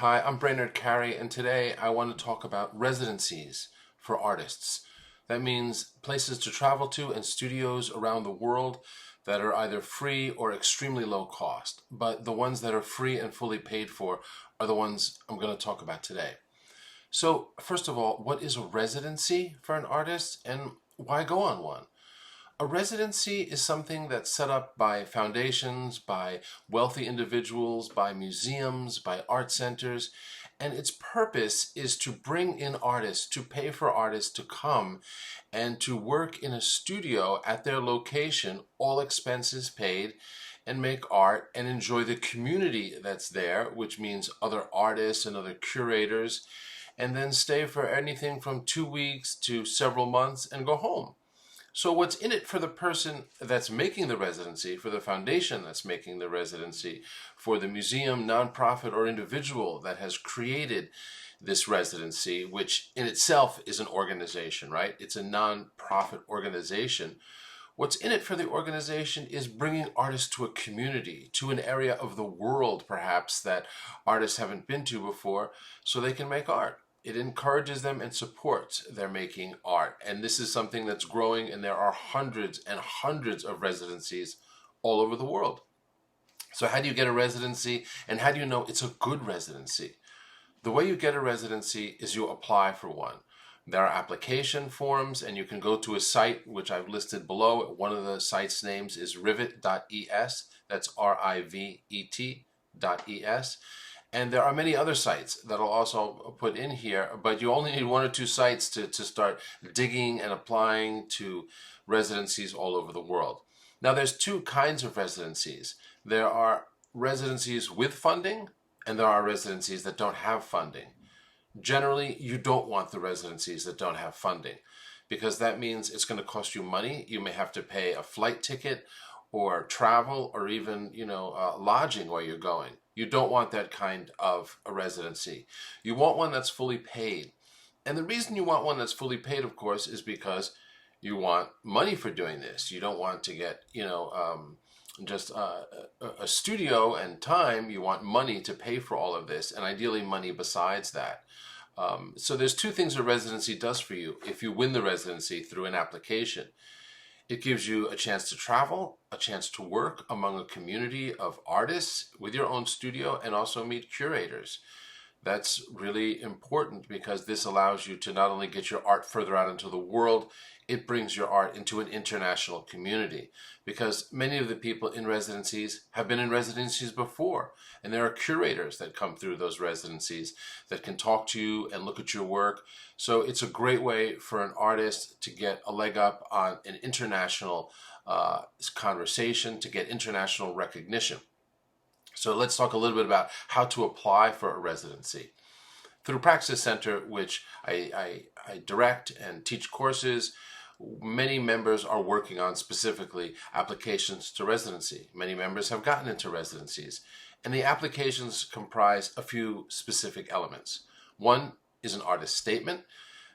Hi, I'm Brainerd Carey, and today I want to talk about residencies for artists. That means places to travel to and studios around the world that are either free or extremely low cost. But the ones that are free and fully paid for are the ones I'm going to talk about today. So, first of all, what is a residency for an artist and why go on one? A residency is something that's set up by foundations, by wealthy individuals, by museums, by art centers, and its purpose is to bring in artists, to pay for artists to come and to work in a studio at their location, all expenses paid, and make art and enjoy the community that's there, which means other artists and other curators, and then stay for anything from 2 weeks to several months and go home. So what's in it for the person that's making the residency, for the foundation that's making the residency, for the museum, nonprofit, or individual that has created this residency, which in itself is an organization, right? It's a nonprofit organization. What's in it for the organization is bringing artists to a community, to an area of the world perhaps that artists haven't been to before, so they can make art. It encourages them and supports their making art. And this is something that's growing, and there are hundreds and hundreds of residencies all over the world. So how do you get a residency, and how do you know it's a good residency? The way you get a residency is you apply for one. There are application forms, and you can go to a site which I've listed below. One of the site's names is rivet.es. That's rivet.es. And there are many other sites that I'll also put in here, but you only need one or two sites to start digging and applying to residencies all over the world. Now, there's two kinds of residencies. There are residencies with funding, and there are residencies that don't have funding. Generally, you don't want the residencies that don't have funding, because that means it's going to cost you money. You may have to pay a flight ticket or travel or even, lodging where you're going. You don't want that kind of a residency. You want one that's fully paid. And the reason you want one that's fully paid, of course, is because you want money for doing this. You don't want to get, just a studio and time. You want money to pay for all of this, and ideally money besides that. So there's two things a residency does for you if you win the residency through an application. It gives you a chance to travel, a chance to work among a community of artists with your own studio, and also meet curators. That's really important because this allows you to not only get your art further out into the world, it brings your art into an international community, because many of the people in residencies have been in residencies before, and there are curators that come through those residencies that can talk to you and look at your work. So it's a great way for an artist to get a leg up on an international conversation, to get international recognition. So let's talk a little bit about how to apply for a residency. Through Praxis Center, which I direct and teach courses, many members are working on specifically applications to residency. Many members have gotten into residencies, and the applications comprise a few specific elements. One is an artist statement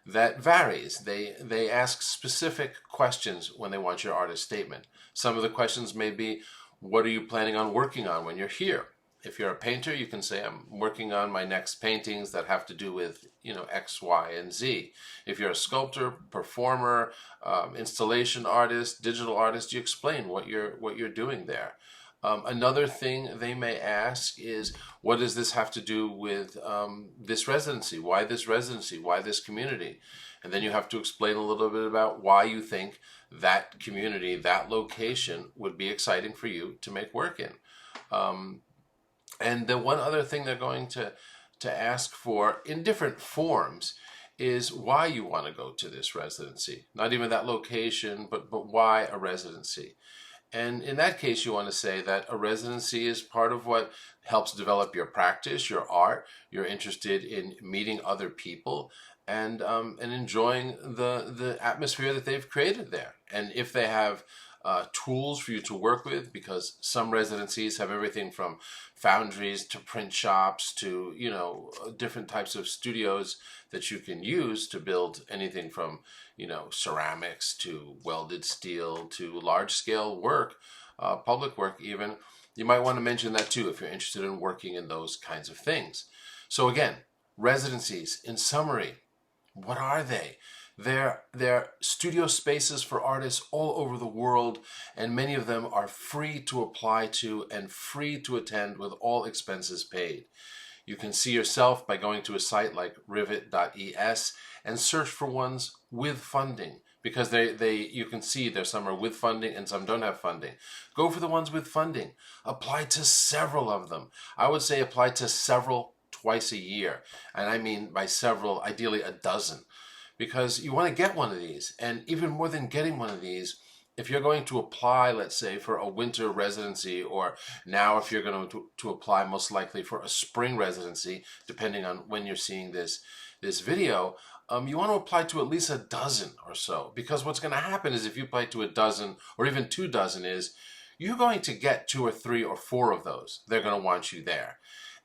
that varies. They ask specific questions when they want your artist statement. Some of the questions may be, what are you planning on working on when you're here? If you're a painter, you can say, I'm working on my next paintings that have to do with, X, Y, and Z. If you're a sculptor, performer, installation artist, digital artist, you explain what you're doing there. Another thing they may ask is, what does this have to do with this residency? Why this residency? Why this community? And then you have to explain a little bit about why you think that community, that location would be exciting for you to make work in. And the one other thing they're going to ask for in different forms is why you want to go to this residency. Not even that location, but why a residency. And in that case, you want to say that a residency is part of what helps develop your practice, your art. You're interested in meeting other people and enjoying the atmosphere that they've created there. And if they have tools for you to work with, because some residencies have everything from foundries to print shops to different types of studios that you can use to build anything from ceramics to welded steel to large scale work, public work even. You might want to mention that too if you're interested in working in those kinds of things. So again, residencies, in summary, what are they? They're studio spaces for artists all over the world, and many of them are free to apply to and free to attend with all expenses paid. You can see yourself by going to a site like rivet.es and search for ones with funding, because you can see there's some are with funding and some don't have funding. Go for the ones with funding. Apply to several of them. I would say apply to several twice a year. And I mean by several, ideally a dozen, because you want to get one of these. And even more than getting one of these, if you're going to apply, let's say, for a winter residency, or now if you're going to apply most likely for a spring residency, depending on when you're seeing this video, you want to apply to at least a dozen or so. Because what's going to happen is if you apply to a dozen or even 2 dozen is you're going to get 2 or 3 or 4 of those. They're going to want you there.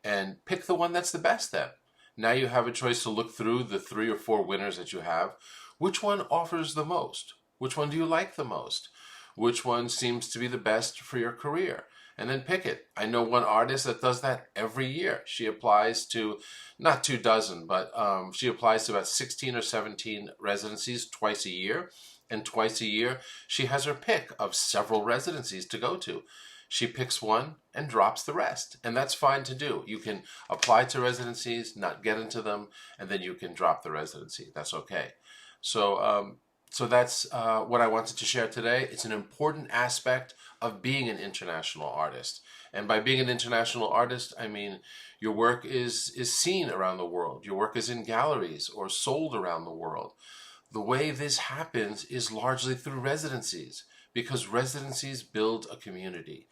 And pick the one that's the best then. Now you have a choice to look through the 3 or 4 winners that you have. Which one offers the most? Which one do you like the most? Which one seems to be the best for your career? And then pick it. I know one artist that does that every year. She applies to, not 2 dozen, but she applies to about 16 or 17 residencies twice a year. And twice a year, she has her pick of several residencies to go to. She picks one and drops the rest. And that's fine to do. You can apply to residencies, not get into them, and then you can drop the residency. That's okay. So that's what I wanted to share today. It's an important aspect of being an international artist. And by being an international artist, I mean your work is seen around the world. Your work is in galleries or sold around the world. The way this happens is largely through residencies, because residencies build a community.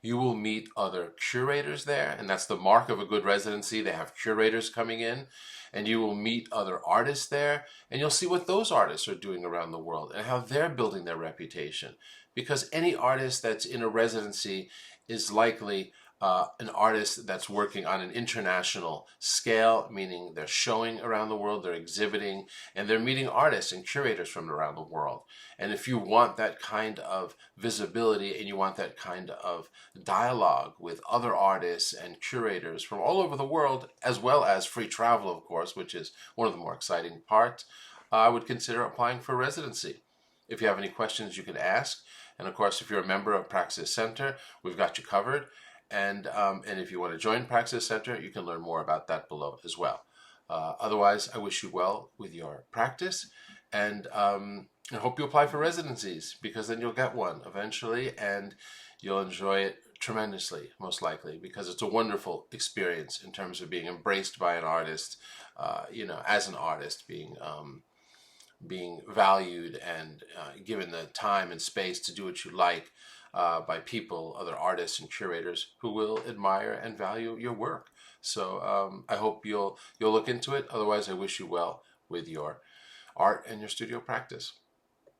You will meet other curators there, and that's the mark of a good residency. They have curators coming in, and you will meet other artists there, and you'll see what those artists are doing around the world and how they're building their reputation. Because any artist that's in a residency is likely an artist that's working on an international scale, meaning they're showing around the world, they're exhibiting, and they're meeting artists and curators from around the world. And if you want that kind of visibility and you want that kind of dialogue with other artists and curators from all over the world, as well as free travel, of course, which is one of the more exciting parts, I would consider applying for residency. If you have any questions, you can ask. And of course, if you're a member of Praxis Center, we've got you covered. And if you want to join Praxis Center, you can learn more about that below as well. Otherwise, I wish you well with your practice, and I hope you apply for residencies, because then you'll get one eventually, and you'll enjoy it tremendously, most likely, because it's a wonderful experience in terms of being embraced by an artist, as an artist, being valued and given the time and space to do what you like. By people, other artists and curators who will admire and value your work. So I hope you'll look into it. Otherwise, I wish you well with your art and your studio practice.